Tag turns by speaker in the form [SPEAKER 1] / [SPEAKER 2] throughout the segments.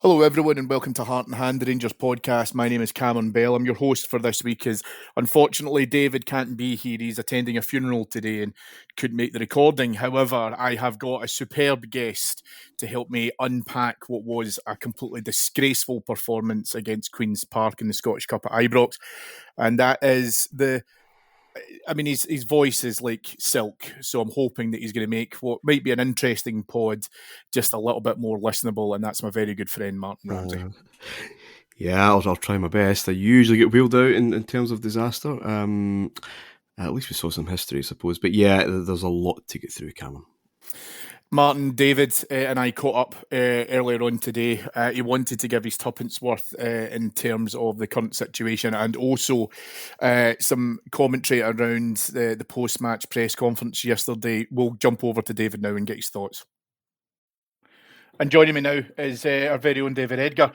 [SPEAKER 1] Hello, everyone, and welcome to Heart and Hand, the Rangers podcast. My name is Cameron Bell. I'm your host for this week. As unfortunately, David can't be here. He's attending a funeral today and couldn't make the recording. However, I have got a superb guest to help me unpack what was a completely disgraceful performance against Queen's Park in the Scottish Cup at Ibrox, and that is his voice is like silk, so I'm hoping that he's going to make what might be an interesting pod just a little bit more listenable, and that's my very good friend, Martyn Ramsey.
[SPEAKER 2] Yeah, I'll try my best. I usually get wheeled out in terms of disaster. At least we saw some history, I suppose. But yeah, there's a lot to get through, Cameron.
[SPEAKER 1] Martyn, David and I caught up earlier on today. He wanted to give his tuppence worth in terms of the current situation and also some commentary around the post-match press conference yesterday. We'll jump over to David now and get his thoughts. And joining me now is our very own David Edgar.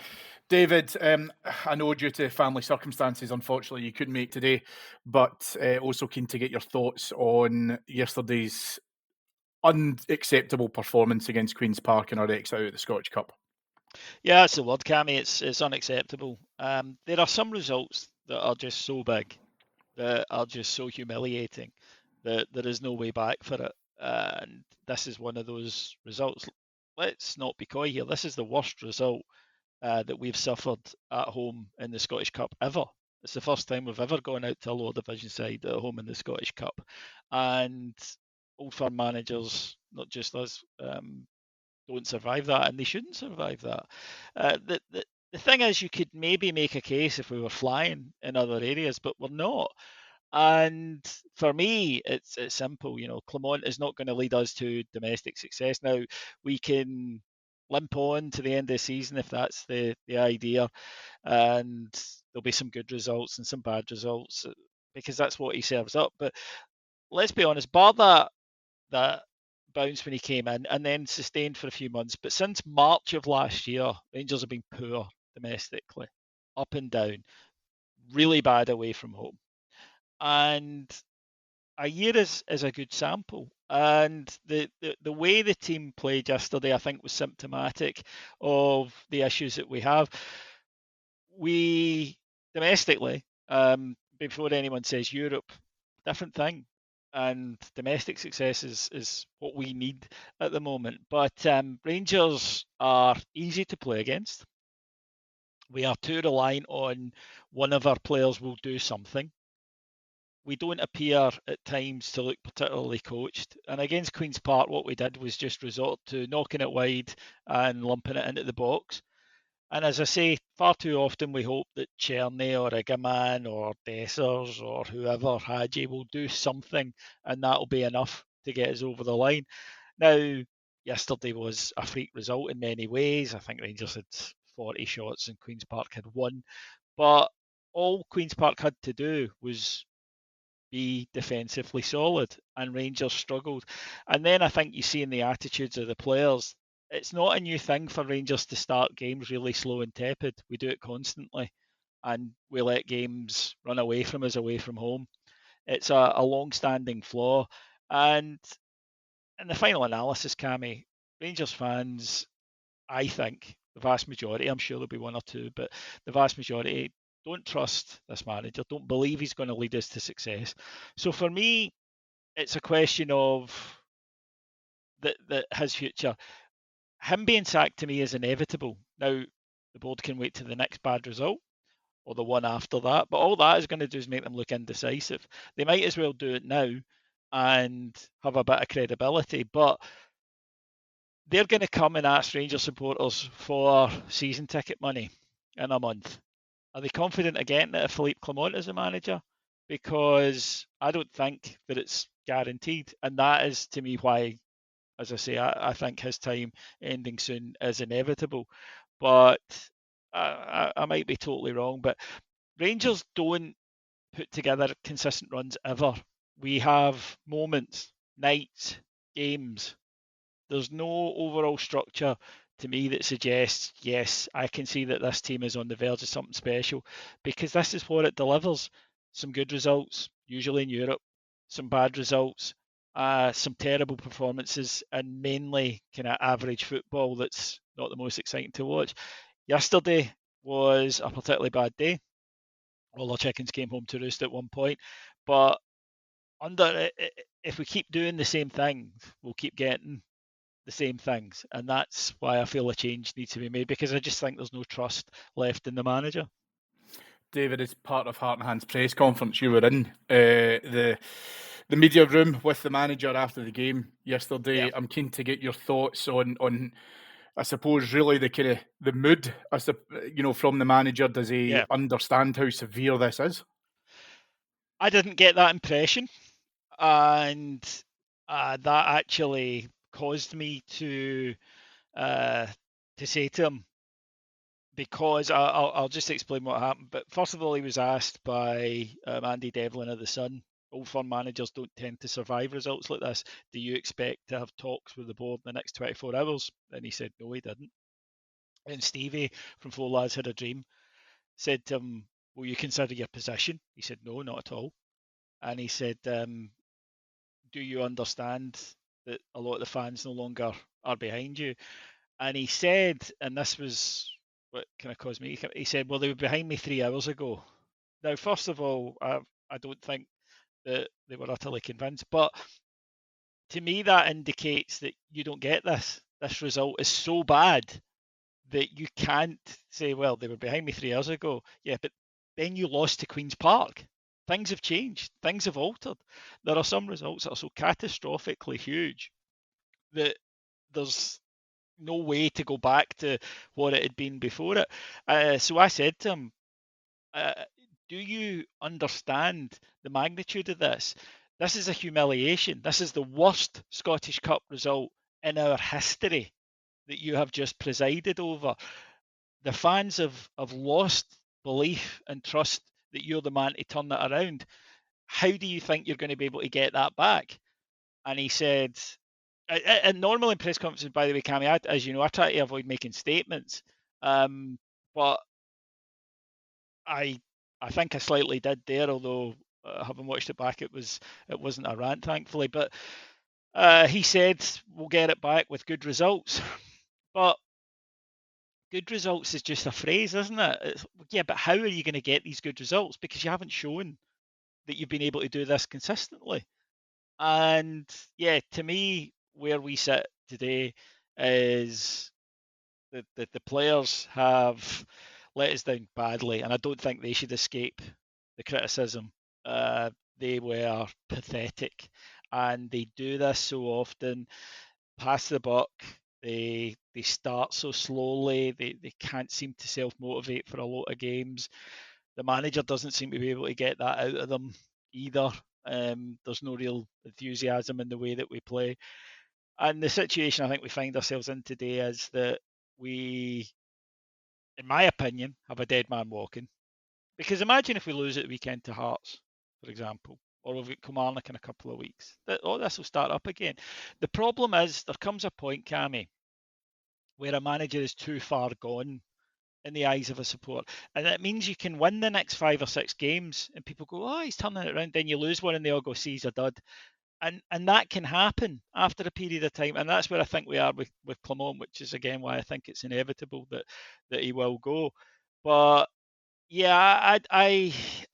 [SPEAKER 1] David, I know due to family circumstances, unfortunately, you couldn't make today, but also keen to get your thoughts on yesterday's unacceptable performance against Queen's Park and our exit out of the Scottish Cup.
[SPEAKER 3] Yeah, that's the word, Cammy. It's unacceptable. There are some results that are just so big, that are just so humiliating, that there is no way back for it. And this is one of those results. Let's not be coy here. This is the worst result that we've suffered at home in the Scottish Cup ever. It's the first time we've ever gone out to a lower division side at home in the Scottish Cup. And Old Firm managers, not just us, don't survive that, and they shouldn't survive that. The thing is, you could maybe make a case if we were flying in other areas, but we're not. And for me, it's simple. Clement is not going to lead us to domestic success. Now, we can limp on to the end of the season if that's the idea, and there'll be some good results and some bad results because that's what he serves up. But let's be honest, bar that bounce when he came in and then sustained for a few months. But since March of last year, Rangers have been poor domestically, up and down, really bad away from home. And a year is a good sample. And the way the team played yesterday, I think, was symptomatic of the issues that we have. We, domestically, before anyone says Europe, different thing. And domestic success is what we need at the moment. But Rangers are easy to play against. We are too reliant on one of our players will do something. We don't appear at times to look particularly coached. And against Queen's Park, what we did was just resort to knocking it wide and lumping it into the box. And as I say, far too often we hope that Cherny or Igaman or Dessers or whoever, Hadji, will do something and that'll be enough to get us over the line. Now, yesterday was a freak result in many ways. I think Rangers had 40 shots and Queen's Park had 1. But all Queen's Park had to do was be defensively solid, and Rangers struggled. And then I think you see in the attitudes of the players, it's not a new thing for Rangers to start games really slow and tepid. We do it constantly, and we let games run away from us away from home. It's a long-standing flaw. And in the final analysis, Cammy, Rangers fans, I think, the vast majority, I'm sure there'll be one or two, but the vast majority don't trust this manager, don't believe he's going to lead us to success. So for me, it's a question of his future. Him being sacked to me is inevitable. Now, the board can wait to the next bad result or the one after that, but all that is going to do is make them look indecisive. They might as well do it now and have a bit of credibility, but they're going to come and ask Rangers supporters for season ticket money in a month. Are they confident of getting it if Phillip Clement is a manager? Because I don't think that it's guaranteed. And that is, to me, why, as I say, I think his time ending soon is inevitable. But I might be totally wrong. But Rangers don't put together consistent runs ever. We have moments, nights, games. There's no overall structure to me that suggests, yes, I can see that this team is on the verge of something special, because this is what it delivers. Some good results, usually in Europe, some bad results, some terrible performances, and mainly kind of average football that's not the most exciting to watch. Yesterday was a particularly bad day. All our chickens came home to roost at one point, but if we keep doing the same things, we'll keep getting the same things, and that's why I feel a change needs to be made, because I just think there's no trust left in the manager.
[SPEAKER 1] David, as part of Heart and Hand's press conference, you were in the media room with the manager after the game yesterday.
[SPEAKER 3] Yeah.
[SPEAKER 1] I'm keen to get your thoughts on I suppose really the kind of the mood, from the manager. Does he understand how severe this is?
[SPEAKER 3] I didn't get that impression, and that actually caused me to say to him, because I'll just explain what happened. But first of all, he was asked by Andy Devlin of The Sun, Old Firm managers don't tend to survive results like this. Do you expect to have talks with the board in the next 24 hours? And he said, no, he didn't. And Stevie from Four Lads Had a Dream said to him, will you consider your position? He said, no, not at all. And he said, do you understand that a lot of the fans no longer are behind you? And he said, and this was what kind of caused me, he said, well, they were behind me 3 hours ago. Now, first of all, I don't think that they were utterly convinced, but to me, that indicates that you don't get this. This result is so bad that you can't say, well, they were behind me 3 hours ago. Yeah, but then you lost to Queen's Park. Things have changed. Things have altered. There are some results that are so catastrophically huge that there's no way to go back to what it had been before it. So I said to him, do you understand the magnitude of this? This is a humiliation. This is the worst Scottish Cup result in our history that you have just presided over. The fans have lost belief and trust that you're the man to turn that around. How do you think you're going to be able to get that back? And he said, and normally in press conferences, by the way, Cammy, as you know, I try to avoid making statements, but I think I slightly did there, although having watched it back, it wasn't a rant, thankfully. But he said we'll get it back with good results, but good results is just a phrase, isn't it? Yeah, but how are you going to get these good results? Because you haven't shown that you've been able to do this consistently. And yeah, to me, where we sit today is the players have let us down badly, and I don't think they should escape the criticism. They were pathetic, and they do this so often. Pass the buck. They start so slowly. They can't seem to self motivate for a lot of games. The manager doesn't seem to be able to get that out of them either. There's no real enthusiasm in the way that we play. And the situation I think we find ourselves in today is that we, in my opinion, have a dead man walking. Because imagine if we lose at the weekend to Hearts, for example, or we've got Kilmarnock in a couple of weeks. All this will start up again. The problem is there comes a point, Cammy, where a manager is too far gone in the eyes of a support. And it means you can win the next 5 or 6 games and people go, oh, he's turning it around. Then you lose one and they all go, see, he's a dud. And that can happen after a period of time. And that's where I think we are with Clement, which is, again, why I think it's inevitable that he will go. But yeah, I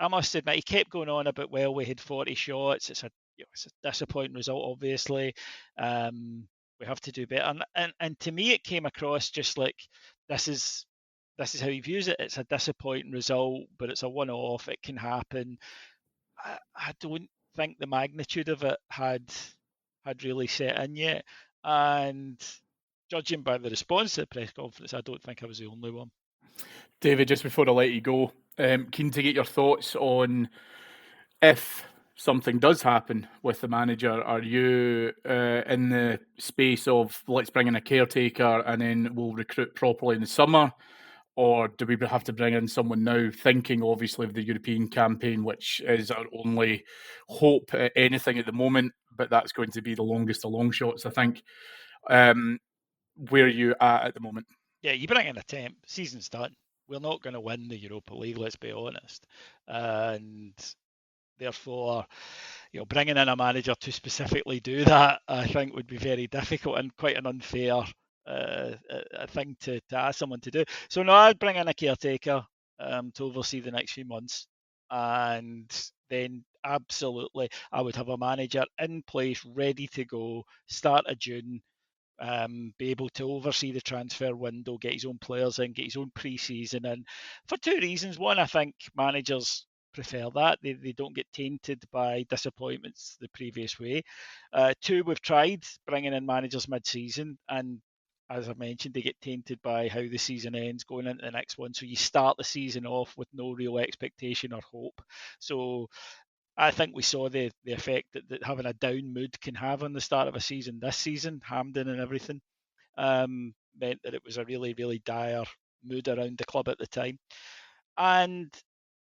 [SPEAKER 3] must admit, he kept going on about, well, we had 40 shots. It's a disappointing result, obviously. We have to do better. And to me, it came across just like this is how he views it. It's a disappointing result, but it's a one-off. It can happen. I don't think the magnitude of it had really set in yet. And judging by the response to the press conference, I don't think I was the only one.
[SPEAKER 1] David, just before I let you go, keen to get your thoughts on if something does happen with the manager. Are you in the space of let's bring in a caretaker and then we'll recruit properly in the summer? Or do we have to bring in someone now, thinking obviously of the European campaign, which is our only hope at anything at the moment, but that's going to be the longest of long shots, I think. Where are you at the moment?
[SPEAKER 3] Yeah, you bring in a temp, season's done. We're not going to win the Europa League, let's be honest. And therefore, bringing in a manager to specifically do that, I think would be very difficult and quite an unfair a thing to ask someone to do. So no, I'd bring in a caretaker to oversee the next few months, and then absolutely I would have a manager in place ready to go start of June. Be able to oversee the transfer window, get his own players in, get his own pre-season in, for two reasons. One, I think managers prefer that. They don't get tainted by disappointments the previous way. Two, we've tried bringing in managers mid-season, and as I mentioned, they get tainted by how the season ends going into the next one. So you start the season off with no real expectation or hope. So I think we saw the effect that having a down mood can have on the start of a season. This season, Hampden and everything, meant that it was a really, really dire mood around the club at the time. And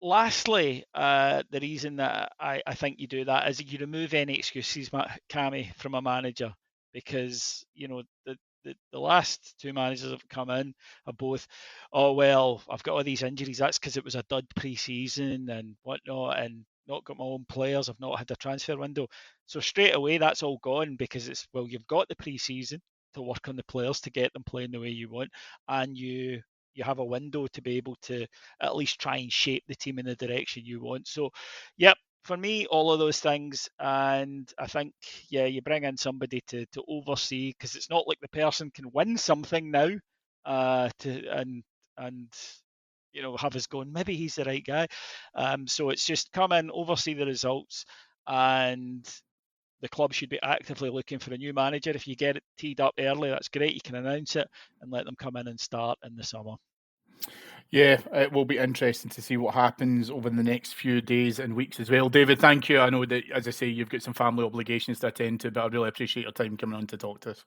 [SPEAKER 3] lastly, the reason that I think you do that is you remove any excuses, Cammy, from a manager, because the last two managers that have come in are both, oh well, I've got all these injuries. That's because it was a dud pre-season and whatnot, and not got my own players. I've not had a transfer window, so straight away that's all gone because it's, well, you've got the pre-season to work on the players to get them playing the way you want, and you have a window to be able to at least try and shape the team in the direction you want. So, yep, for me, all of those things. And I think, yeah, you bring in somebody to oversee, because it's not like the person can win something now, and have us going, maybe he's the right guy. So it's just come in, oversee the results, and the club should be actively looking for a new manager. If you get it teed up early, that's great. You can announce it and let them come in and start in the summer.
[SPEAKER 1] Yeah, it will be interesting to see what happens over the next few days and weeks as well. David, thank you. I know that, as I say, you've got some family obligations to attend to, but I really appreciate your time coming on to talk to us.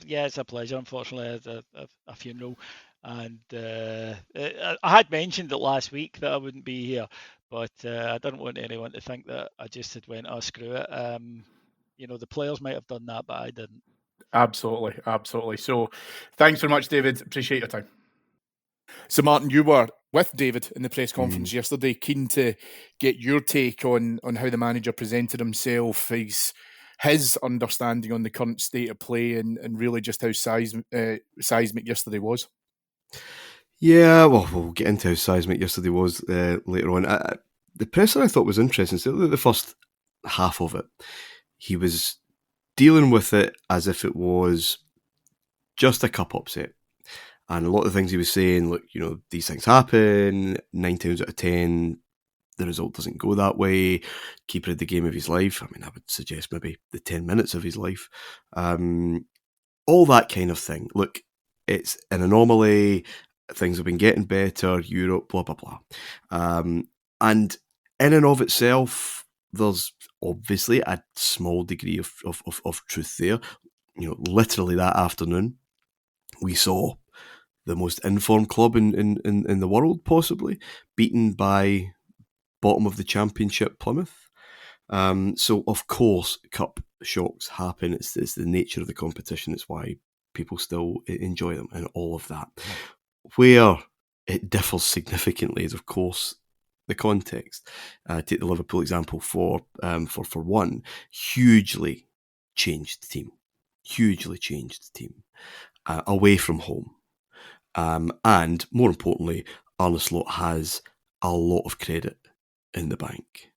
[SPEAKER 3] Yeah, it's a pleasure. Unfortunately, I had a funeral, and I had mentioned it last week that I wouldn't be here, but I didn't want anyone to think that I just had went, oh, screw it. The players might have done that, but I didn't.
[SPEAKER 1] Absolutely, absolutely. So thanks very much, David. Appreciate your time. So, Martyn, you were with David in the press conference yesterday. Keen to get your take on how the manager presented himself, his understanding on the current state of play, and really just how seismic yesterday was.
[SPEAKER 2] Yeah, well, we'll get into how seismic yesterday was later on. The presser I thought was interesting. So the first half of it, he was dealing with it as if it was just a cup upset. And a lot of the things he was saying, look, these things happen, 9 times out of 10, the result doesn't go that way. Keeper of the game of his life. I mean, I would suggest maybe the 10 minutes of his life. All that kind of thing. Look, it's an anomaly. Things have been getting better. Europe, blah, blah, blah. And in and of itself, there's obviously a small degree of truth there. Literally that afternoon, we saw the most informed club in the world, possibly, beaten by bottom of the championship Plymouth. So, of course, cup shocks happen. It's the nature of the competition. It's why people still enjoy them and all of that. Where it differs significantly is, of course, the context. Take the Liverpool example for one. Hugely changed the team. Hugely changed the team. Away from home. And more importantly, Arne Slot has a lot of credit in the bank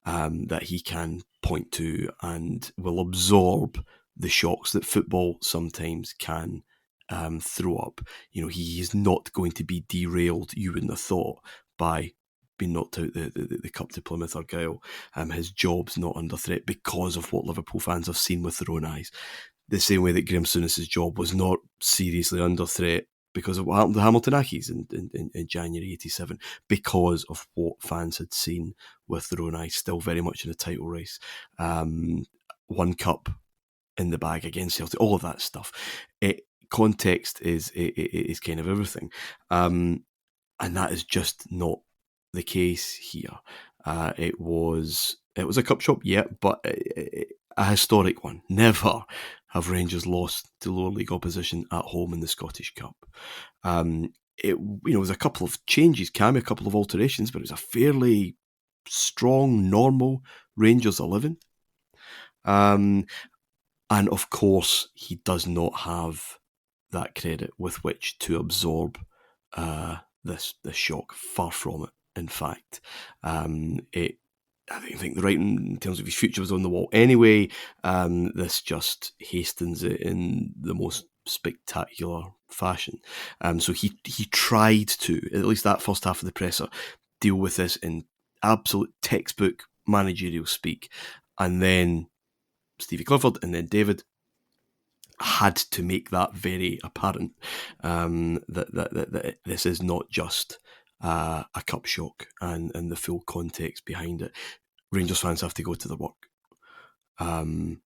[SPEAKER 2] that he can point to and will absorb the shocks that football sometimes can throw up. He is not going to be derailed, you wouldn't have thought, by being knocked out the cup to Plymouth Argyle. His job's not under threat because of what Liverpool fans have seen with their own eyes. The same way that Graham Souness's job was not seriously under threat because of what happened to Hamilton Accies in January 87, because of what fans had seen with their own eyes, still very much in a title race. One cup in the bag against Celtic, all of that stuff. Context is kind of everything. And that is just not the case here. It was a cup shop, yeah, but a historic one. Never have Rangers lost to lower league opposition at home in the Scottish Cup. It was a couple of changes, Cammy, a couple of alterations, but it was a fairly strong, normal Rangers 11. And of course, he does not have that credit with which to absorb this shock. Far from it, in fact. I think the writing in terms of his future was on the wall anyway. This just hastens it in the most spectacular fashion. So he tried to, at least that first half of the presser, deal with this in absolute textbook managerial speak. And then Stevie Clifford and then David had to make that very apparent, that this is not just a cup shock and the full context behind it. Rangers fans have to go to their work and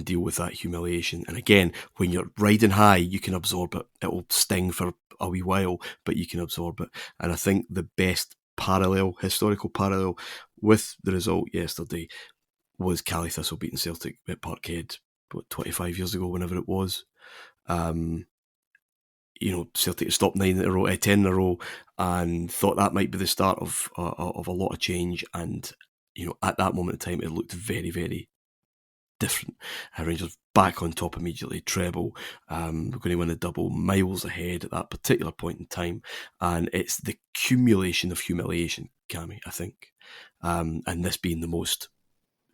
[SPEAKER 2] deal with that humiliation. And again, when you're riding high, you can absorb it. It will sting for a wee while, but you can absorb it. And I think the best historical parallel with the result yesterday was Cally Thistle beating Celtic at Parkhead 25 years ago, whenever it was. Celtic stopped 10 in a row, and thought that might be the start of a lot of change. And at that moment in time, it looked very, very different. Rangers back on top immediately, treble. We're going to win the double, miles ahead at that particular point in time, and it's the accumulation of humiliation, Cammy, I think, and this being the most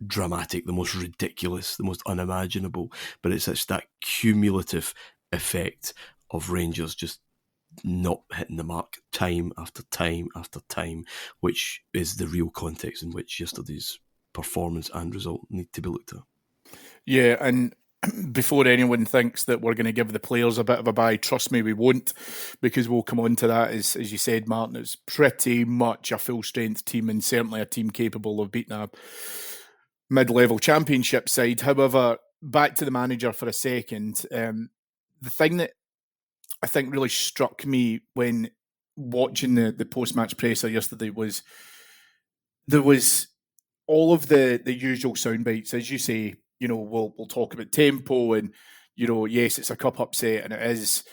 [SPEAKER 2] dramatic, the most ridiculous, the most unimaginable, but it's that cumulative effect of Rangers just not hitting the mark time after time after time, which is the real context in which yesterday's performance and result need to be looked at.
[SPEAKER 1] Yeah, and before anyone thinks that we're going to give the players a bit of a bye, trust me, we won't, because we'll come on to that. As you said, Martyn, it's pretty much a full-strength team, and certainly a team capable of beating a mid-level championship side. However, back to the manager for a second. The thing that I think really struck me when watching the post-match presser yesterday was there was all of the usual sound bites. As you say, we'll talk about tempo and, yes, it's a cup upset and it is,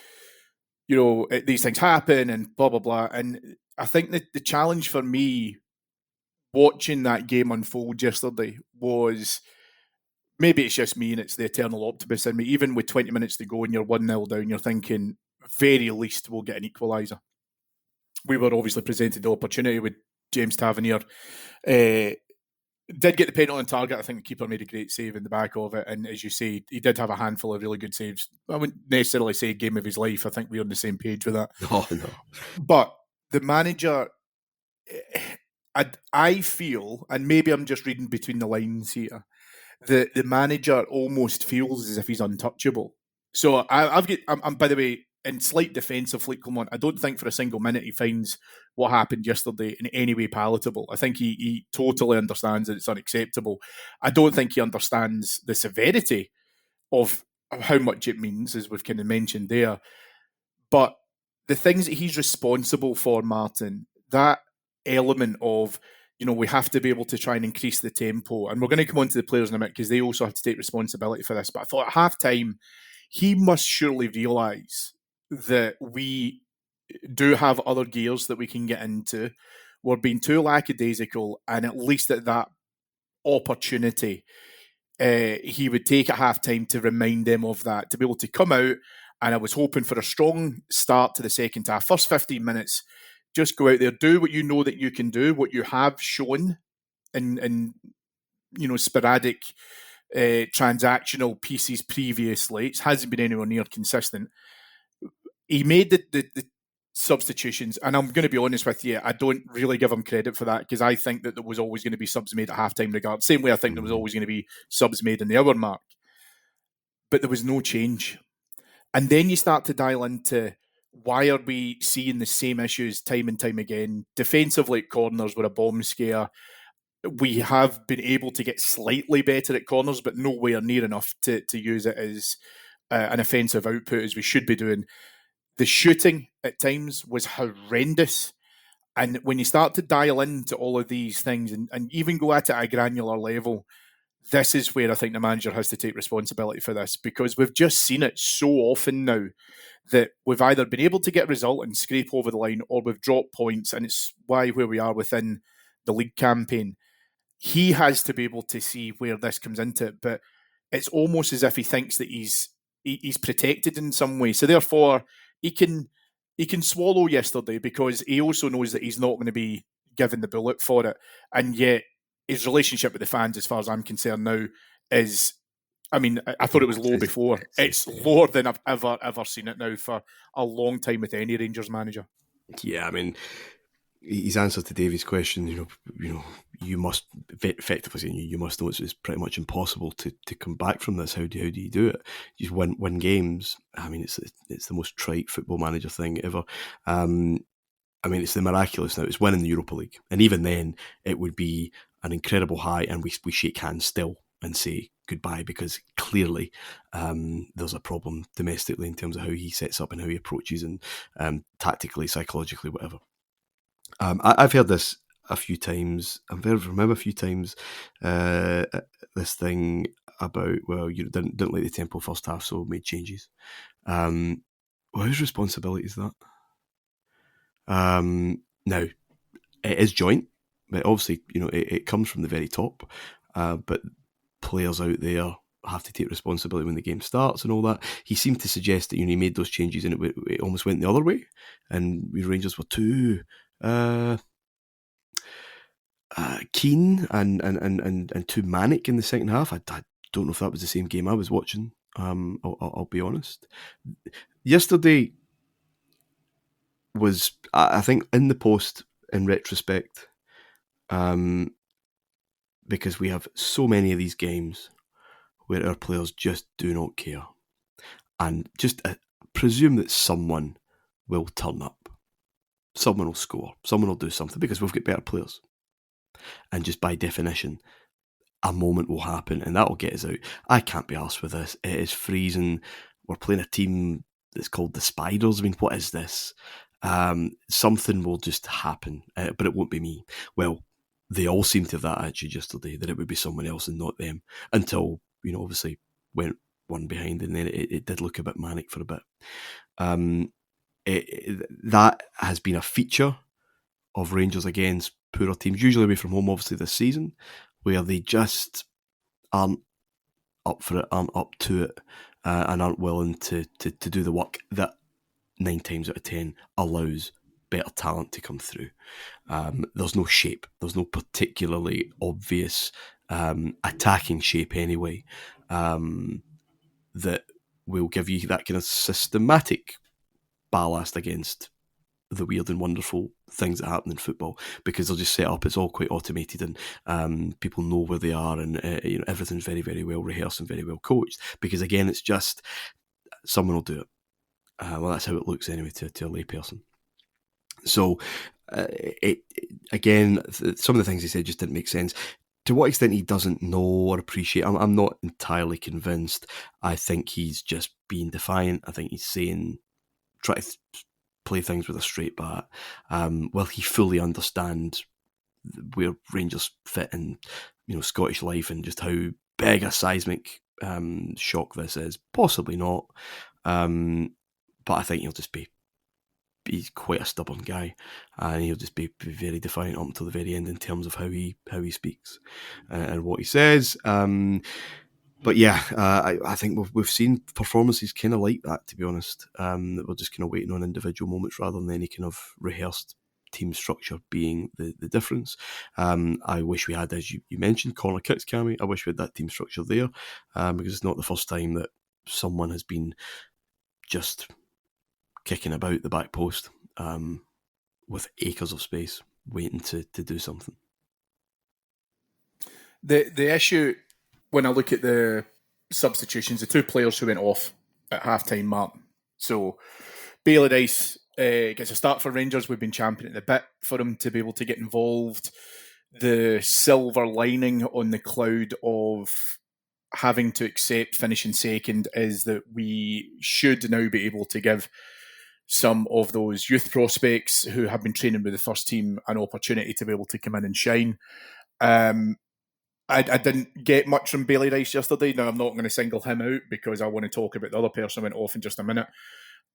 [SPEAKER 1] these things happen and blah, blah, blah. And I think that the challenge for me watching that game unfold yesterday was, maybe it's just me and it's the eternal optimist in me, even with 20 minutes to go and you're 1-0 down, you're thinking, very least we'll get an equaliser. We were obviously presented the opportunity with James Tavernier. Did get the penalty on target. I think the keeper made a great save in the back of it. And as you say, he did have a handful of really good saves. I wouldn't necessarily say game of his life. I think we're on the same page with that.
[SPEAKER 2] Oh, no.
[SPEAKER 1] But the manager, I feel, and maybe I'm just reading between the lines here, the manager almost feels as if he's untouchable. So I'm by the way, in slight defence of Phillip Clement, I don't think for a single minute he finds what happened yesterday in any way palatable. I think he totally understands that it's unacceptable. I don't think he understands the severity of how much it means, as we've kind of mentioned there. But the things that he's responsible for, Martyn, that element of, we have to be able to try and increase the tempo. And we're going to come on to the players in a minute because they also have to take responsibility for this. But I thought at half-time, he must surely realise that we do have other gears that we can get into. We're being too lackadaisical, and at least at that opportunity, he would take at half-time to remind them of that, to be able to come out. And I was hoping for a strong start to the second half. First 15 minutes, just go out there, do what you know that you can do, what you have shown in sporadic transactional pieces previously. It hasn't been anywhere near consistent. He made the substitutions, and I'm going to be honest with you, I don't really give him credit for that, because I think that there was always going to be subs made at halftime regardless. Same way I think there was always going to be subs made in the hour mark. But there was no change. And then you start to dial into, why are we seeing the same issues time and time again? Defensively at corners were a bomb scare. We have been able to get slightly better at corners, but nowhere near enough to use it as an offensive output as we should be doing. The shooting at times was horrendous. And when you start to dial into all of these things and even go at it at a granular level, this is where I think the manager has to take responsibility for this, because we've just seen it so often now that we've either been able to get a result and scrape over the line, or we've dropped points, and it's why where we are within the league campaign. He has to be able to see where this comes into it, but it's almost as if he thinks that he's he's protected in some way. So therefore, he can swallow yesterday because he also knows that he's not going to be given the bullet for it. And yet, his relationship with the fans, as far as I'm concerned now, is, I mean, I thought it was low before. It's lower than I've ever seen it now for a long time with any Rangers manager.
[SPEAKER 2] Yeah, I mean, his answer to Davy's question, you must effectively saying you must know it's pretty much impossible to come back from this. How do you do it? You just win games. I mean, it's the most trite football manager thing ever. I mean, it's the miraculous now. It's winning the Europa League, and even then, it would be an incredible high, and we shake hands still and say goodbye because clearly there's a problem domestically in terms of how he sets up and how he approaches and tactically, psychologically, whatever. I've heard this a few times. I remember a few times this thing about, well, you didn't like the tempo first half, so made changes. Well, whose responsibility is that? Now, it is joint, but obviously, it comes from the very top. But players out there have to take responsibility when the game starts and all that. He seemed to suggest that he made those changes and it almost went the other way, and Rangers were too keen and too manic in the second half. I don't know if that was the same game I was watching. I'll be honest. Yesterday was, I think, in the post in retrospect, because we have so many of these games where our players just do not care, and just presume that someone will turn up, someone will score, someone will do something because we've got better players, and just by definition, a moment will happen and that will get us out. I can't be arsed with this. It is freezing. We're playing a team that's called the Spiders. I mean, what is this? Something will just happen, but it won't be me. Well, they all seem to have that attitude yesterday, that it would be someone else and not them, until, obviously went one behind, and then it did look a bit manic for a bit. That has been a feature of Rangers against poorer teams, usually away from home, obviously this season, where they just aren't up for it, aren't up to it, and aren't willing to do the work that 9 times out of 10 allows better talent to come through. There's no shape. There's no particularly obvious attacking shape anyway that will give you that kind of systematic ballast against the weird and wonderful things that happen in football, because they'll just set up, it's all quite automated, and people know where they are, and everything's very, very well rehearsed and very well coached, because again, it's just someone will do it. Well, that's how it looks anyway to a lay person. So again, some of the things he said just didn't make sense. To what extent he doesn't know or appreciate, I'm not entirely convinced. I think he's just being defiant. I think he's saying, try to play things with a straight bat. Will he fully understand where Rangers fit in, Scottish life, and just how big a seismic shock this is? Possibly not. But I think he's quite a stubborn guy, and he'll just be very defiant up until the very end in terms of how he speaks and what he says. But yeah, I think we've seen performances kind of like that, to be honest, that we're just kind of waiting on individual moments rather than any kind of rehearsed team structure being the difference. I wish we had, as you mentioned, corner kicks, Cammy. I wish we had that team structure there, because it's not the first time that someone has been just kicking about the back post with acres of space waiting to do something.
[SPEAKER 1] The issue, when I look at the substitutions, the 2 players who went off at half-time, Martyn. So Bailey Rice gets a start for Rangers. We've been championing the bit for him to be able to get involved. The silver lining on the cloud of having to accept finishing second is that we should now be able to give some of those youth prospects who have been training with the first team an opportunity to be able to come in and shine. I didn't get much from Bailey Rice yesterday. Now, I'm not going to single him out because I want to talk about the other person who went off in just a minute.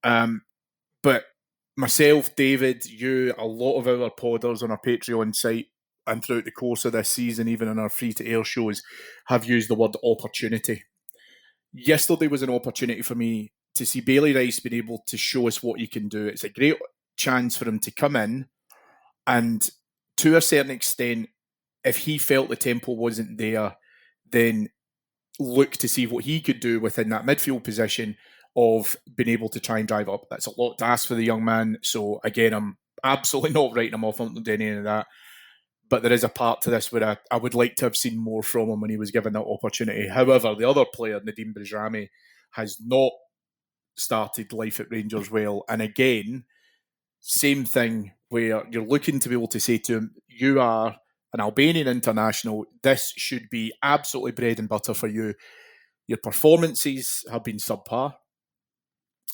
[SPEAKER 1] But myself, David, you, a lot of our podders on our Patreon site and throughout the course of this season, even in our free-to-air shows, have used the word opportunity. yesterday was an opportunity for me to see Bailey Rice being able to show us what he can do. It's a great chance for him to come in and, to a certain extent, if he felt the tempo wasn't there, then look to see what he could do within that midfield position of being able to try and drive up. That's a lot to ask for the young man. So again, I'm absolutely not writing him off. I'm not doing any of that. But there is a part to this where I would like to have seen more from him when he was given that opportunity. However, the other player, Nadim Bajrami, has not started life at Rangers well. And again, same thing where you're looking to be able to say to him, you are an Albanian international. This should be absolutely bread and butter for you. Your performances have been subpar.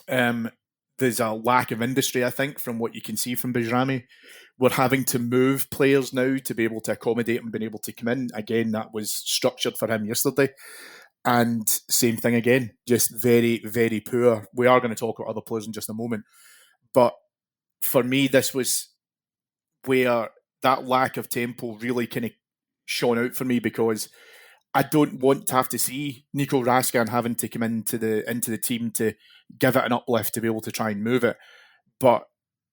[SPEAKER 1] There's a lack of industry, I think, from what you can see from Bajrami. We're having to move players now to be able to accommodate him being able to come in. Again, that was structured for him yesterday. And same thing again, just very, very poor. We are going to talk about other players in just a moment. But for me, this was where that lack of tempo really kind of shone out for me, because I don't want to have to see Nico Raskan having to come into the team to give it an uplift to be able to try and move it. But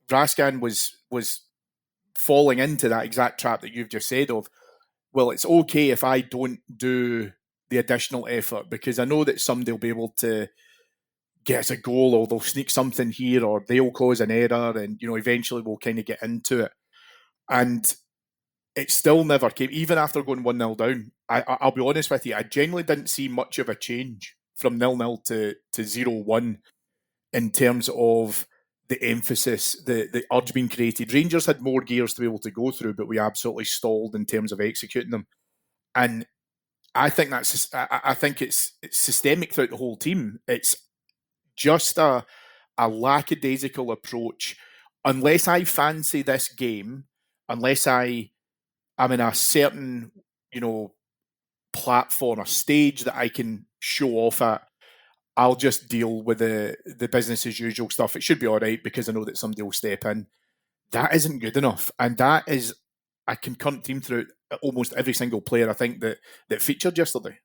[SPEAKER 1] Raskan was falling into that exact trap that you've just said of, well, it's okay if I don't do the additional effort, because I know that somebody will be able to get us a goal, or they'll sneak something here, or they'll cause an error, and eventually we'll kind of get into it. And it still never came, even after going 1-0 down. I'll be honest with you, I genuinely didn't see much of a change from 0-0 to 0-1 in terms of the emphasis, the urge being created. Rangers had more gears to be able to go through, but we absolutely stalled in terms of executing them. And I think it's systemic throughout the whole team. It's just a lackadaisical approach. Unless I fancy this game, unless I'm in a certain, platform or stage that I can show off at, I'll just deal with the business as usual stuff. It should be all right because I know that somebody will step in. That isn't good enough. And that is a concurrent theme throughout almost every single player, I think, that featured yesterday.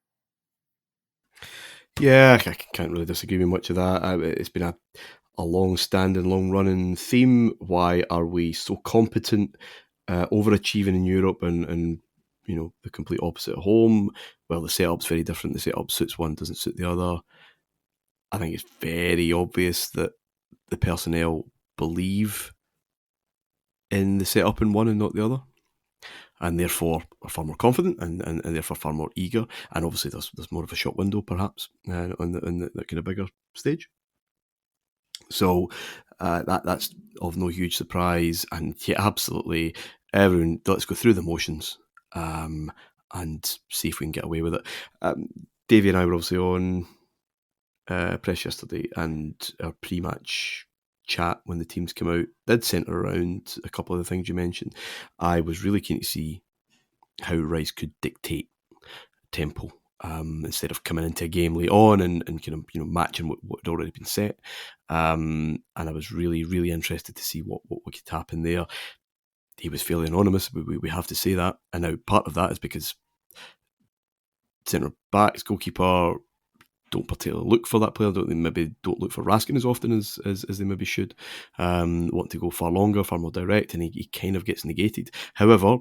[SPEAKER 2] Yeah, I can't really disagree with much of that. It's been a long-standing, long-running theme. Why are we so competent, overachieving in Europe, and the complete opposite at home? Well, the setup's very different. The setup suits one, doesn't suit the other. I think it's very obvious that the personnel believe in the setup in one and not the other, and therefore are far more confident and therefore far more eager. And obviously there's more of a shot window perhaps on the kind of bigger stage. So that's of no huge surprise. And yeah, absolutely, everyone, let's go through the motions and see if we can get away with it. Davey and I were obviously on press yesterday, and our pre-match chat when the teams came out did centre around a couple of the things you mentioned. I was really keen to see how Rice could dictate tempo instead of coming into a game late on and kind of matching what had already been set. And I was really, really interested to see what could happen there. He was fairly anonymous, we have to say that. And now part of that is because centre backs, goalkeeper, don't particularly look for that player. Maybe don't look for Raskin as often as they maybe should. Want to go far longer, far more direct, and he kind of gets negated. However,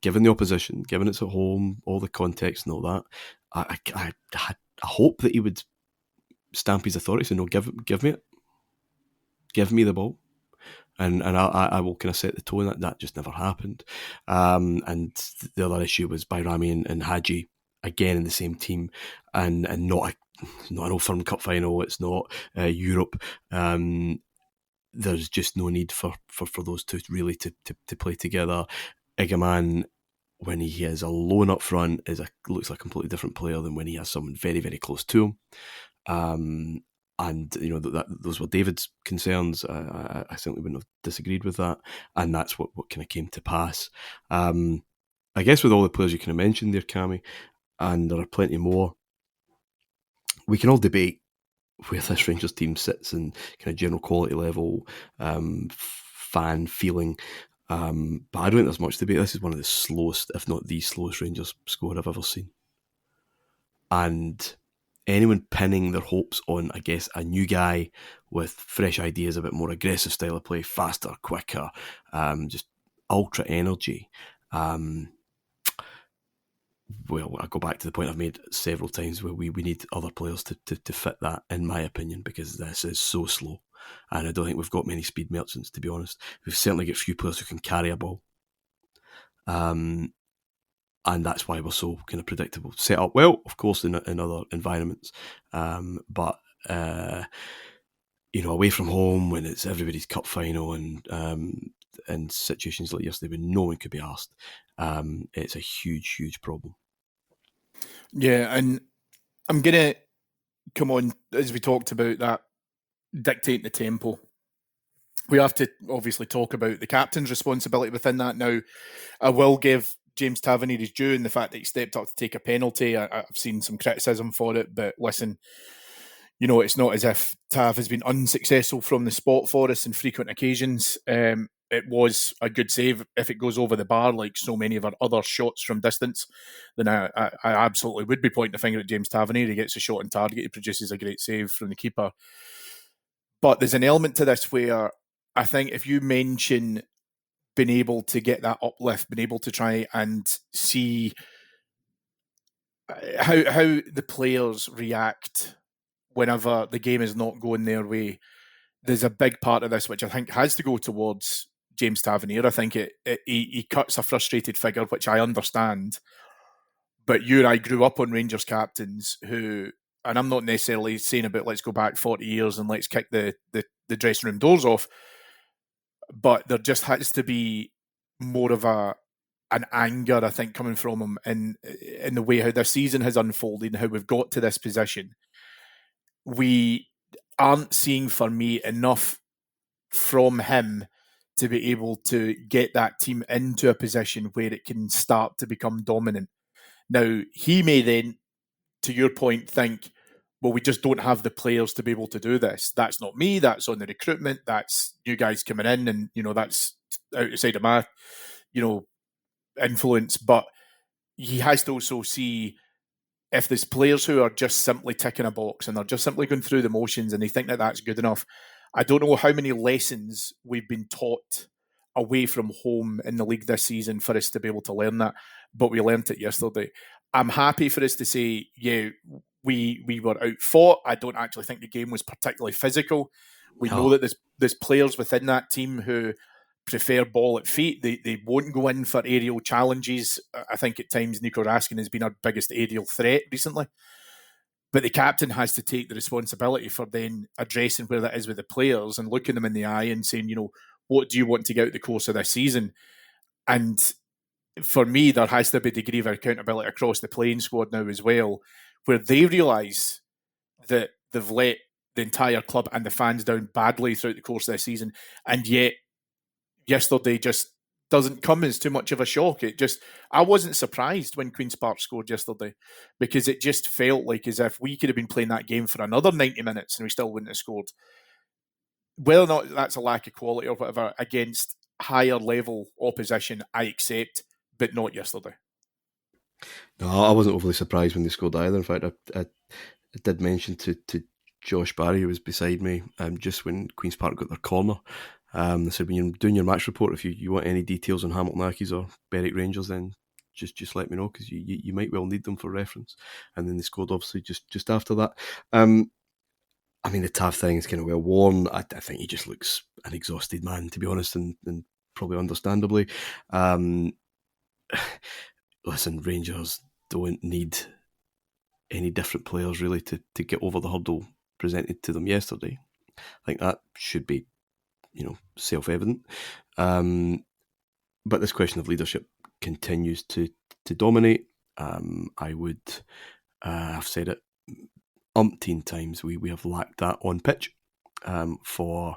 [SPEAKER 2] given the opposition, given it's at home, all the context and all that, I hope that he would stamp his authority and no, give me it, give me the ball, and I will kind of set the tone. That just never happened. And the other issue was Bajrami and Hadji, again in the same team, and not an Old Firm Cup final. It's not Europe. There's just no need for those two really to play together. Igaman, when he is alone up front, looks like a completely different player than when he has someone very, very close to him. And those were David's concerns. I certainly wouldn't have disagreed with that, and that's what kind of came to pass. I guess with all the players you kind of mentioned there, Cammy, and there are plenty more, we can all debate where this Rangers team sits in kind of general quality level, fan feeling. But I don't think there's much debate. This is one of the slowest, if not the slowest, Rangers squad I've ever seen. And anyone pinning their hopes on, I guess, a new guy with fresh ideas, a bit more aggressive style of play, faster, quicker, just ultra energy. Well, I go back to the point I've made several times where we need other players to fit that, in my opinion, because this is so slow. And I don't think we've got many speed merchants, to be honest. We've certainly got few players who can carry a ball. And that's why we're so kind of predictable. Set up well, of course, in other environments. But away from home, when it's everybody's cup final and situations like yesterday when no one could be asked, it's a huge, huge problem.
[SPEAKER 1] Yeah, and I'm going to come on, as we talked about that, dictating the tempo. We have to obviously talk about the captain's responsibility within that. Now, I will give James Tavernier his due in the fact that he stepped up to take a penalty. I've seen some criticism for it, but listen, it's not as if Tav has been unsuccessful from the spot for us on frequent occasions. It was a good save. If it goes over the bar, like so many of our other shots from distance, then I absolutely would be pointing the finger at James Tavernier. He gets a shot on target. He produces a great save from the keeper. But there's an element to this where I think if you mention being able to get that uplift, being able to try and see how the players react whenever the game is not going their way, there's a big part of this which I think has to go towards James Tavernier. I think he cuts a frustrated figure, which I understand. But you and I grew up on Rangers captains who, and I'm not necessarily saying about let's go back 40 years and let's kick the dressing room doors off, but there just has to be more of an anger, I think, coming from him in the way how this season has unfolded and how we've got to this position. We aren't seeing, for me, enough from him to be able to get that team into a position where it can start to become dominant. Now, he may then, to your point, think, well, we just don't have the players to be able to do this. That's not me. That's on the recruitment. That's you guys coming in, and that's outside of my, influence. But he has to also see if there's players who are just simply ticking a box and they're just simply going through the motions and they think that that's good enough. I don't know how many lessons we've been taught away from home in the league this season for us to be able to learn that, but we learnt it yesterday. I'm happy for us to say, yeah, we were outfought. I don't actually think the game was particularly physical. We know that there's players within that team who prefer ball at feet. They won't go in for aerial challenges. I think at times Nico Raskin has been our biggest aerial threat recently. But the captain has to take the responsibility for then addressing where that is with the players and looking them in the eye and saying, what do you want to get out the course of this season? And for me, there has to be a degree of accountability across the playing squad now as well, where they realise that they've let the entire club and the fans down badly throughout the course of this season. And yet, yesterday just doesn't come as too much of a shock. I wasn't surprised when Queen's Park scored yesterday because it just felt like as if we could have been playing that game for another 90 minutes and we still wouldn't have scored. Whether or not that's a lack of quality or whatever against higher level opposition, I accept, but not yesterday.
[SPEAKER 2] No, I wasn't overly surprised when they scored either. In fact, I did mention to Josh Barry, who was beside me, just when Queen's Park got their corner. They said, when you're doing your match report, if you want any details on Hamilton Accies or Berwick Rangers, then just let me know, because you might well need them for reference. And then they scored, obviously, just after that. I mean, the Tav thing is kind of well worn. I think he just looks an exhausted man, to be honest, and probably understandably. Listen, Rangers don't need any different players really to get over the hurdle presented to them yesterday. I think that should be self-evident. But this question of leadership continues to dominate. I would have said it umpteen times. We have lacked that on pitch for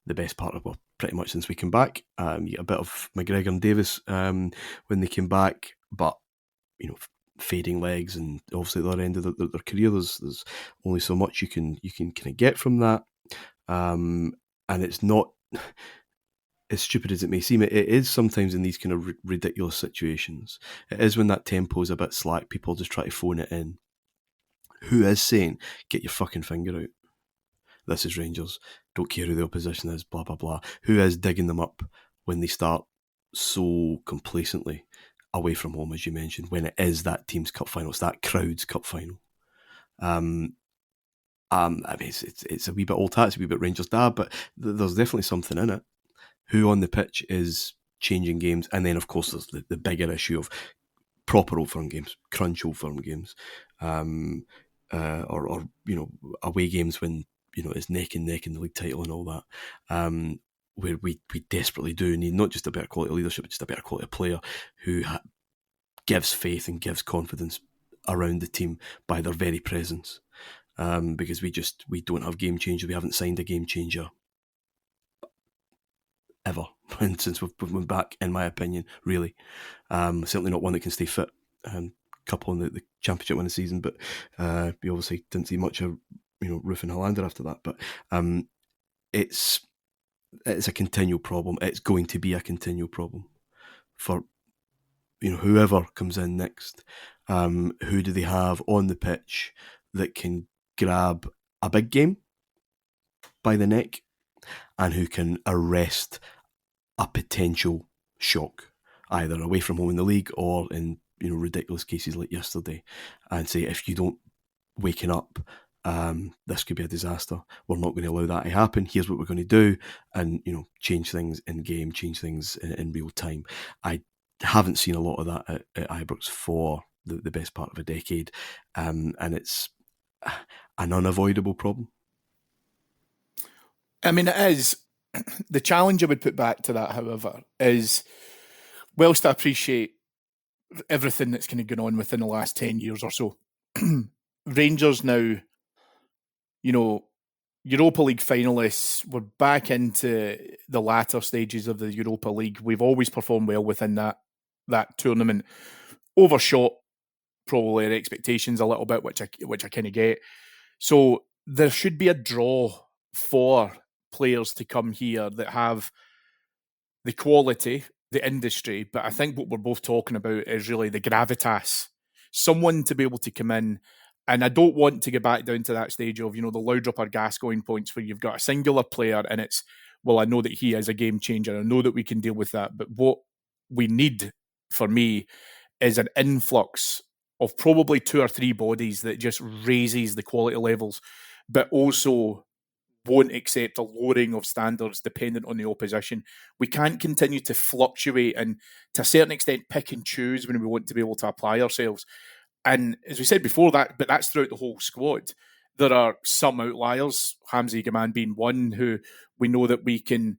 [SPEAKER 2] the best part of pretty much since we came back. You get a bit of McGregor and Davis when they came back, but fading legs, and obviously at the other end of their career, there's only so much you can kind of get from that. And it's not, as stupid as it may seem, it is sometimes in these kind of ridiculous situations. It is when that tempo is a bit slack, people just try to phone it in. Who is saying, get your fucking finger out? This is Rangers. Don't care who the opposition is, blah, blah, blah. Who is digging them up when they start so complacently away from home, as you mentioned, when it is that team's cup final, it's that crowd's cup final. I mean, it's a wee bit old hat, it's a wee bit Rangers dad, but there's definitely something in it. Who on the pitch is changing games? And then, of course, there's the bigger issue of proper Old Firm games, crunch Old Firm games, or away games when it's neck and neck in the league title and all that. Where we desperately do need not just a better quality of leadership, but just a better quality of player who gives faith and gives confidence around the team by their very presence. Because we don't have game changers. We haven't signed a game changer ever since we've been back, in my opinion, really. Certainly not one that can stay fit. Couple in the championship winning season, but we obviously didn't see much of Roof and Hollander after that. But it's a continual problem. It's going to be a continual problem for whoever comes in next. Who do they have on the pitch that can grab a big game by the neck and who can arrest a potential shock, either away from home in the league or in ridiculous cases like yesterday, and say, if you don't waken up, this could be a disaster. We're not going to allow that to happen. Here's what we're going to do, and change things in game, change things in real time. I haven't seen a lot of that at Ibrox for the best part of a decade, and it's an unavoidable problem.
[SPEAKER 1] I mean, it is. The challenge I would put back to that, however, is whilst I appreciate everything that's kind of gone on within the last 10 years or so, Rangers now, Europa League finalists, we're back into the latter stages of the Europa League. We've always performed well within that tournament, overshot probably our expectations a little bit, which I kind of get. So there should be a draw for players to come here that have the quality, the industry, but I think what we're both talking about is really the gravitas. Someone to be able to come in, and I don't want to get back down to that stage of, the Laudrup or Gascoigne points where you've got a singular player and it's, well, I know that he is a game changer. I know that we can deal with that. But what we need, for me, is an influx of probably 2 or 3 bodies that just raises the quality levels, but also won't accept a lowering of standards dependent on the opposition. We can't continue to fluctuate and, to a certain extent, pick and choose when we want to be able to apply ourselves. And as we said before, but that's throughout the whole squad. There are some outliers, Hamzy Gaman being one, who we know that we can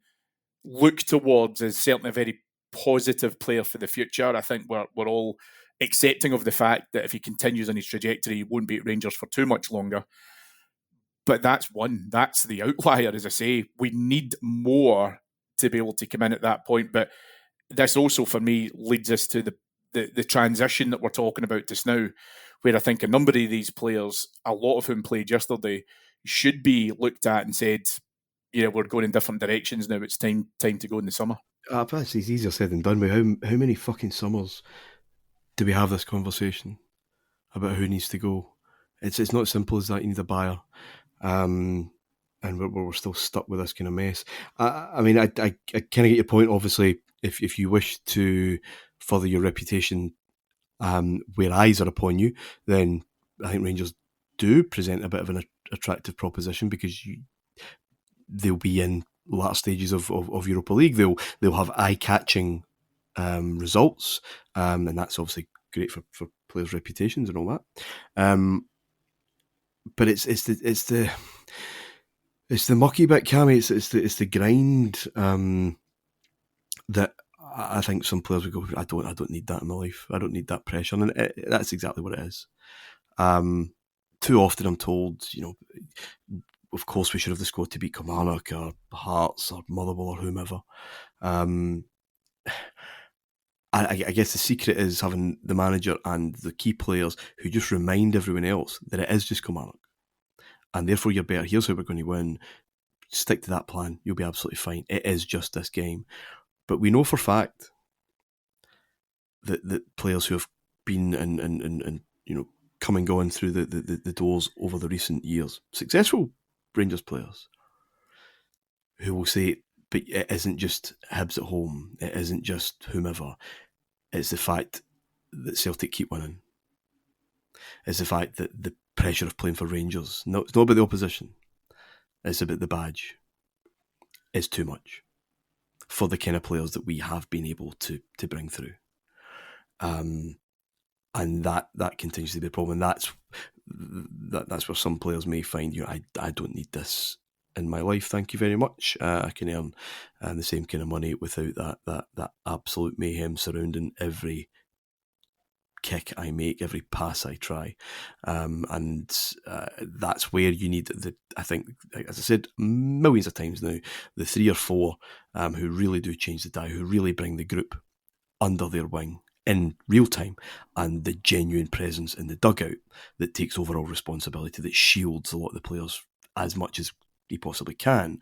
[SPEAKER 1] look towards as certainly a very positive player for the future. I think we're all accepting of the fact that if he continues on his trajectory, he won't be at Rangers for too much longer. But that's one. That's the outlier, as I say. We need more to be able to come in at that point. But this also, for me, leads us to the transition that we're talking about just now, where I think a number of these players, a lot of whom played yesterday, should be looked at and said, we're going in different directions now. It's time to go in the summer.
[SPEAKER 2] Perhaps it's easier said than done. But how many fucking summers do we have this conversation about who needs to go? It's not as simple as that. You need a buyer. And we're still stuck with this kind of mess. I mean, I kind of get your point. Obviously, if you wish to further your reputation where eyes are upon you, then I think Rangers do present a bit of an attractive proposition, because they'll be in latter stages of Europa League. They'll have eye-catching results, and that's obviously great for players' reputations and all that. But it's the mucky bit, Cammy. It's the grind that I think some players would go, I don't need that in my life. I don't need that pressure, and that's exactly what it is. Too often I'm told, of course we should have the squad to beat Kilmarnock or Hearts or Motherwell or whomever. I guess the secret is having the manager and the key players who just remind everyone else that it is just Kilmarnock, and therefore you're better. Here's how we're going to win. Stick to that plan. You'll be absolutely fine. It is just this game. But we know for fact that players who have been and come and gone through the doors over the recent years. Successful Rangers players who will say, but it isn't just Hibs at home, it isn't just whomever, it's the fact that Celtic keep winning. It's the fact that the pressure of playing for Rangers, no, it's not about the opposition, it's about the badge, is too much for the kind of players that we have been able to bring through. And that continues to be a problem. And that's where some players may find, I don't need this in my life, thank you very much. I can earn the same kind of money without that absolute mayhem surrounding every kick I make, every pass I try. And that's where you need I think, as I said millions of times now, the 3 or 4 who really do change the dial, who really bring the group under their wing in real time, and the genuine presence in the dugout that takes overall responsibility, that shields a lot of the players as much as he possibly can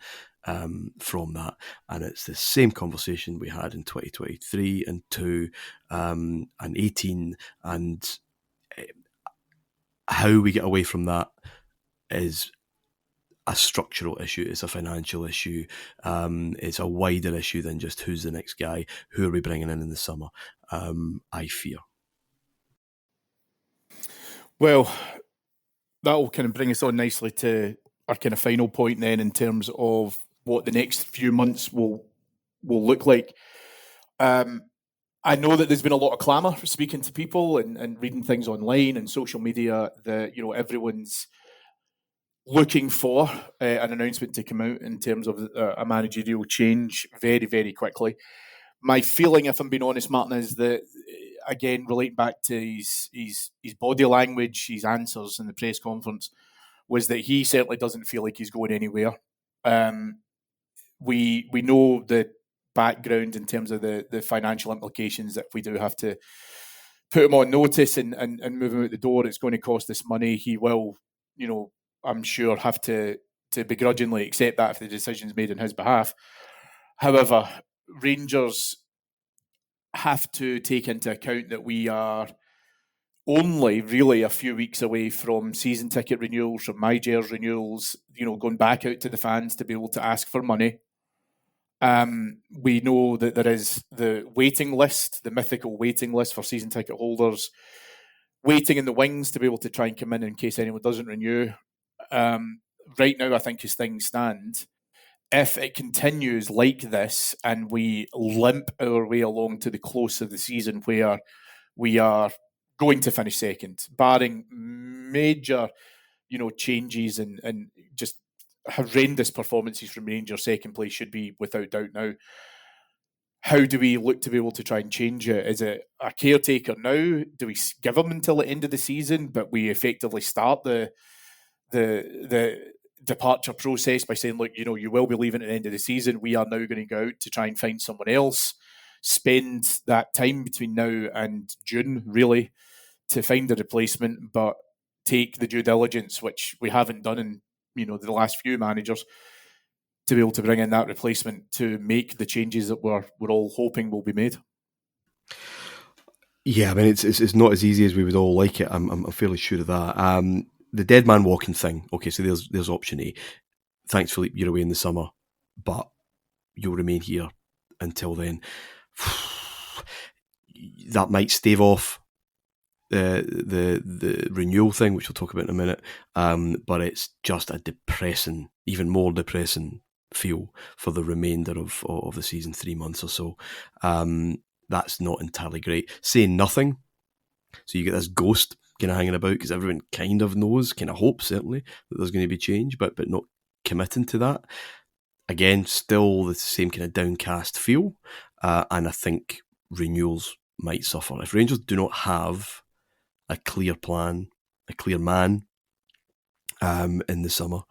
[SPEAKER 2] from that. And it's the same conversation we had in 2023 and 2 and 18, and how we get away from that is a structural issue, it's a financial issue, it's a wider issue than just who's the next guy, who are we bringing in the summer, I fear.
[SPEAKER 1] Well, that will kind of bring us on nicely to our kind of final point then, in terms of what the next few months will look like. I know that there's been a lot of clamour for speaking to people and reading things online and social media that, everyone's looking for an announcement to come out in terms of a managerial change very, very quickly. My feeling, if I'm being honest, Martyn, is that, again, relating back to his body language, his answers in the press conference, was that he certainly doesn't feel like he's going anywhere. We know the background in terms of the financial implications, that if we do have to put him on notice and move him out the door, it's going to cost us money. He will, I'm sure, have to begrudgingly accept that if the decision's made on his behalf. However, Rangers have to take into account that we are only really a few weeks away from season ticket renewals, from MyJers renewals, going back out to the fans to be able to ask for money. We know that there is the waiting list, the mythical waiting list for season ticket holders, waiting in the wings to be able to try and come in case anyone doesn't renew. Right now, I think as things stand, if it continues like this and we limp our way along to the close of the season where we are going to finish second, barring major, changes and just horrendous performances from Rangers, second place should be without doubt now. How do we look to be able to try and change it? Is it a caretaker now? Do we give them until the end of the season, but we effectively start the departure process by saying, look, you will be leaving at the end of the season. We are now going to go out to try and find someone else, spend that time between now and June, really, to find a replacement, but take the due diligence, which we haven't done in, the last few managers, to be able to bring in that replacement to make the changes that we're all hoping will be made.
[SPEAKER 2] Yeah, I mean, it's not as easy as we would all like it. I'm fairly sure of that. The dead man walking thing. Okay, so there's option A. Thanks, Philippe, you're away in the summer, but you'll remain here until then. That might stave off the renewal thing, which we'll talk about in a minute. But it's just a depressing, even more depressing feel for the remainder of the season, 3 months or so. That's not entirely great. Saying nothing, so you get this ghost kind of hanging about because everyone kind of knows, kind of hopes certainly that there's going to be change, but not committing to that. Again, still the same kind of downcast feel, and I think renewals might suffer if Rangers do not have a clear plan, a clear man in the summer.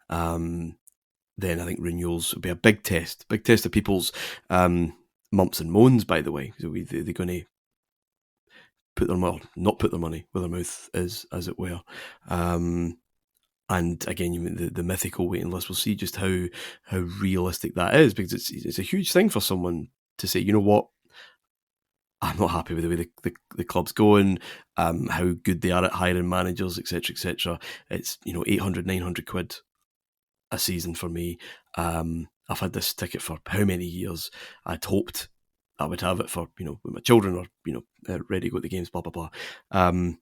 [SPEAKER 2] Then I think renewals will be a big test of people's mumps and moans. By the way, so they're going to not put their money where their mouth is, as it were. And again, the mythical waiting list. We'll see just how realistic that is, because it's a huge thing for someone to say, you know what, I'm not happy with the way the club's going, how good they are at hiring managers, etc., etc. It's 800, 900 quid a season for me. I've had this ticket for how many years? I'd hoped I would have it for when my children are ready to go to the games. Blah blah blah. I'm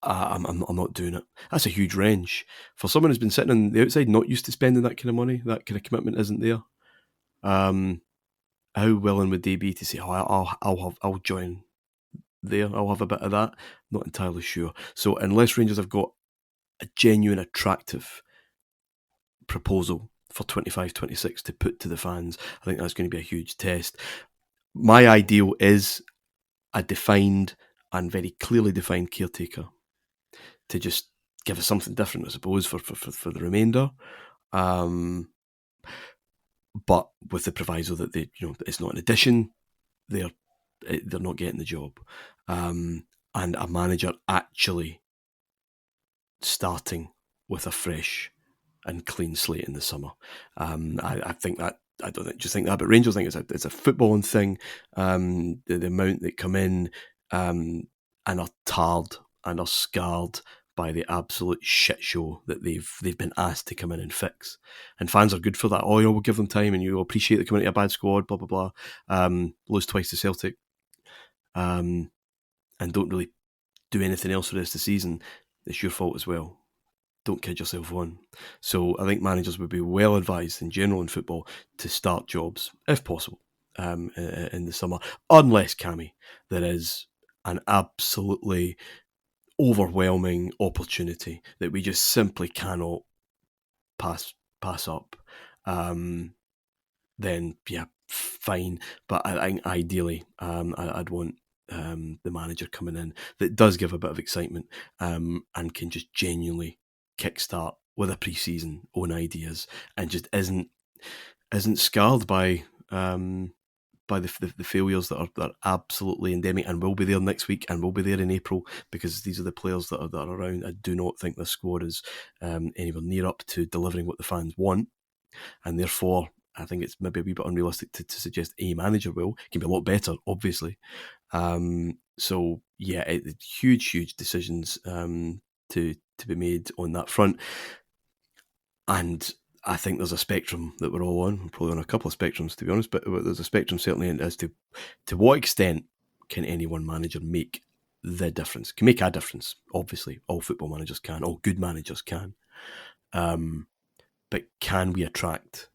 [SPEAKER 2] not doing it. That's a huge range for someone who's been sitting on the outside, not used to spending that kind of money. That kind of commitment isn't there. How willing would they be to say, "Oh, I'll join there. I'll have a bit of that." Not entirely sure. So unless Rangers have got a genuine, attractive proposal for 25-26 to put to the fans, I think that's going to be a huge test. My ideal is a defined and very clearly defined caretaker to just give us something different, I suppose, for the remainder. But with the proviso that it's not an addition, they're not getting the job, and a manager actually starting with a fresh and clean slate in the summer. I think that. I don't just think that, but Rangers think it's a footballing thing. The amount that come in and are tarred and are scarred by the absolute shit show that they've been asked to come in and fix. And fans are good for that. Oh, we'll give them time, and you appreciate the coming into a bad squad, blah, blah, blah. Lose twice to Celtic. And don't really do anything else for the rest of the season. It's your fault as well. Don't kid yourself on. So I think managers would be well advised in general in football to start jobs, if possible, in the summer. Unless, Cammy, there is an absolutely overwhelming opportunity that we just simply cannot pass up. Then, yeah, fine. But I think ideally, I'd want the manager coming in that does give a bit of excitement and can just genuinely kickstart with a pre-season own ideas and just isn't scarred by the failures that are absolutely endemic and will be there next week and will be there in April, because these are the players that are around. I do not think this squad is anywhere near up to delivering what the fans want, and therefore I think it's maybe a wee bit unrealistic to suggest a manager will. It can be a lot better, obviously. So yeah, huge decisions to be made on that front. And I think there's a spectrum that we're all on. We're probably on a couple of spectrums, to be honest, but there's a spectrum certainly as to what extent can any one manager make the difference. Can make a difference, obviously. All football managers can. All good managers can. But can we attract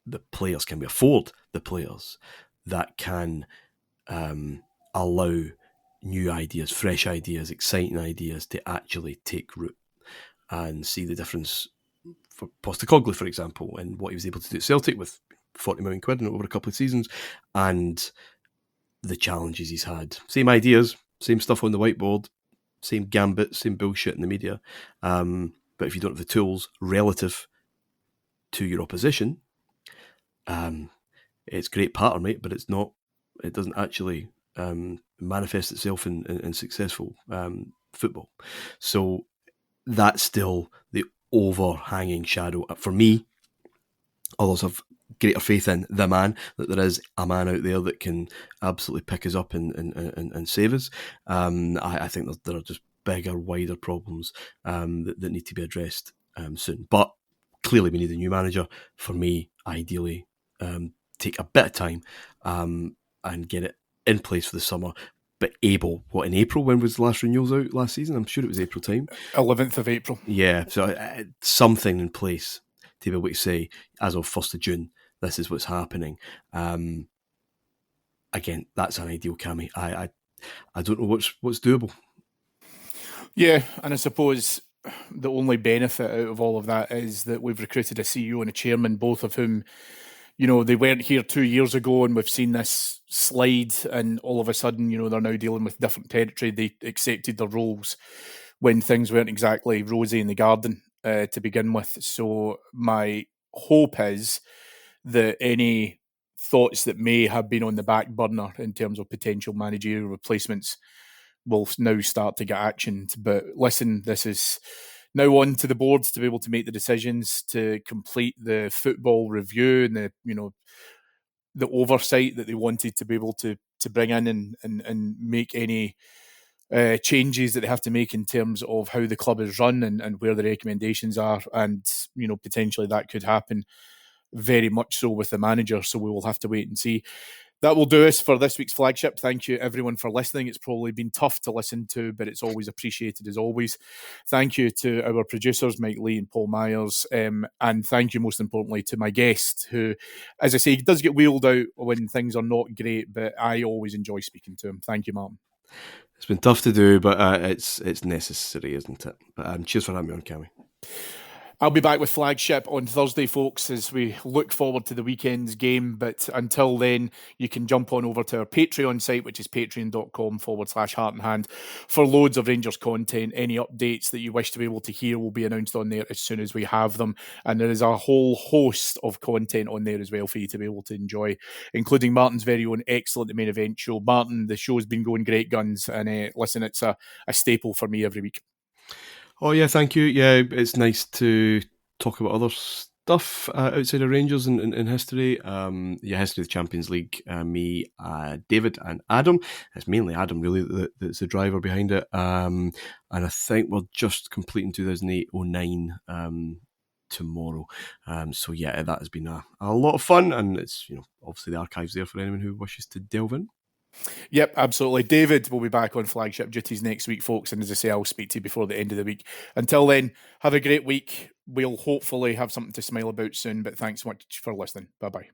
[SPEAKER 2] the players? Can we afford the players that can allow new ideas, fresh ideas, exciting ideas to actually take root and see the difference for Postecoglou, for example, and what he was able to do at Celtic with 40 million quid over a couple of seasons, and the challenges he's had. Same ideas, same stuff on the whiteboard, same gambit, same bullshit in the media. But if you don't have the tools relative to your opposition, it's great patter, mate, but it's not. It doesn't actually manifest itself in successful football. So that's still the overhanging shadow for me. Others have greater faith in the man, that there is a man out there that can absolutely pick us up and save us. I think there are just bigger, wider problems that need to be addressed soon. But clearly we need a new manager. For me, ideally, take a bit of time and get it in place for the summer. But able, in April? When was the last renewals out last season? I'm sure it was April time.
[SPEAKER 1] 11th of April.
[SPEAKER 2] Yeah, so something in place to be able to say, as of 1st of June, this is what's happening. Again, that's an ideal, Cammy. I don't know what's doable.
[SPEAKER 1] Yeah, and I suppose the only benefit out of all of that is that we've recruited a CEO and a chairman, both of whom, they weren't here 2 years ago, and we've seen this slide, and all of a sudden, they're now dealing with different territory. They accepted their roles when things weren't exactly rosy in the garden to begin with. So my hope is that any thoughts that may have been on the back burner in terms of potential managerial replacements will now start to get actioned. But listen, this is now on to the boards to be able to make the decisions to complete the football review and the the oversight that they wanted to be able to bring in and make any changes that they have to make in terms of how the club is run and where the recommendations are. And, potentially that could happen very much so with the manager. So we will have to wait and see. That will do us for this week's Flagship. Thank you, everyone, for listening. It's probably been tough to listen to, but it's always appreciated as always. Thank you to our producers, Mike Lee and Paul Myers. And thank you, most importantly, to my guest, who, as I say, does get wheeled out when things are not great, but I always enjoy speaking to him. Thank you, Martyn.
[SPEAKER 2] It's been tough to do, but it's necessary, isn't it? But cheers for having me on, Cammy.
[SPEAKER 1] I'll be back with Flagship on Thursday, folks, as we look forward to the weekend's game. But until then, you can jump on over to our Patreon site, which is patreon.com/Heart and Hand, for loads of Rangers content. Any updates that you wish to be able to hear will be announced on there as soon as we have them. And there is a whole host of content on there as well for you to be able to enjoy, including Martyn's very own excellent main event show. Martyn, the show's been going great guns. And listen, it's a staple for me every week.
[SPEAKER 2] Oh, yeah, thank you. Yeah, it's nice to talk about other stuff outside of Rangers in history. History of the Champions League. Me, David and Adam. It's mainly Adam, really, that's the driver behind it. And I think we're just completing 2008-09 tomorrow. So, yeah, that has been a lot of fun. And it's, obviously the archive's there for anyone who wishes to delve in.
[SPEAKER 1] Yep, absolutely. David will be back on Flagship duties next week, folks. And as I say, I'll speak to you before the end of the week. Until then, have a great week. We'll hopefully have something to smile about soon. But thanks so much for listening. Bye-bye.